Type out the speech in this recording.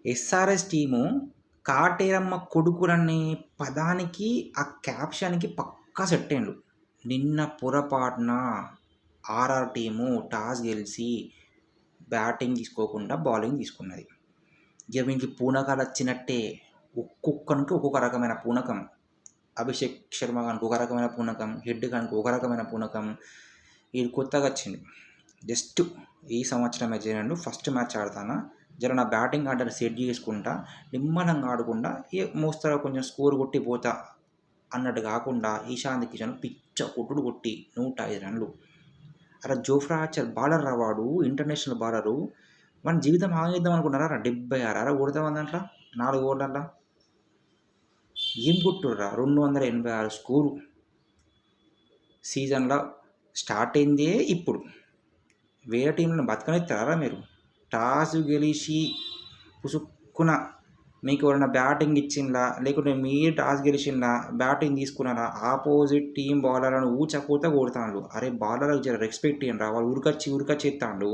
SRS team Kateramma కొడుకులనే పదానికి, ఆ క్యాప్షన్‌కి పక్కా set అయిండు. నిన్న పొరపాటున ఆర్ఆర్ టీము టాస్ గెలిచి బ్యాటింగ్ తీసుకోకుండా బౌలింగ్ తీసుకున్నది. ఇక వీనికి పూనకాలు వచ్చినట్టే. ఒక్కొక్కనికి ఒక్కొక్క రకమైన పూనకం. అభిషేక్ శర్మ గానికి ఒక రకమైన పూనకం, హెడ్ గానికి ఒక రకమైన పూనకం. ఈడు కొత్తగా వచ్చిండు. జస్ట్ ఈ సంవత్సరమే చేరిండు. ఫస్ట్ మ్యాచ్ ఆడతానా, జర నా బ్యాటింగ్ ఆర్డర్ సెట్ చేసుకుంటా, నిమ్మలంగా ఆడకుండా మోస్తరుగా కొంచెం స్కోర్ కొట్టి పోతా అన్నట్టు కాకుండా ఈశాంత్ కిషన్ పిచ్చ కొట్టుడు కొట్టి 105 రన్లు. అరే జోఫ్రా ఆర్చర్ బౌలర్ రా వాడు, ఇంటర్నేషనల్ బౌలరు. వాని జీవితం ఆగేద్దాం అనుకున్నారా? 76 అరా కొడతామని దాంట్లో 4 ఓవర్లల్లో. ఏం కొట్టుర్రా 286 స్కోరు. సీజన్లో స్టార్ట్ అయిందే ఇప్పుడు. వేరే టీంలను బతకనిస్తారా మీరు? టాస్ గెలిచి పుసుక్కున మీకు ఎవరైనా బ్యాటింగ్ ఇచ్చిందా, లేకుంటే మీరు టాస్ గెలిచిందా, బ్యాటింగ్ తీసుకున్నారా, ఆపోజిట్ టీం బౌలర్లను ఊచకూత కొడతాండు. అరే బౌలర్లకు జర రెస్పెక్ట్ ఇయ్యండిరా, వాళ్ళు ఉరికొచ్చి ఎత్తాండు.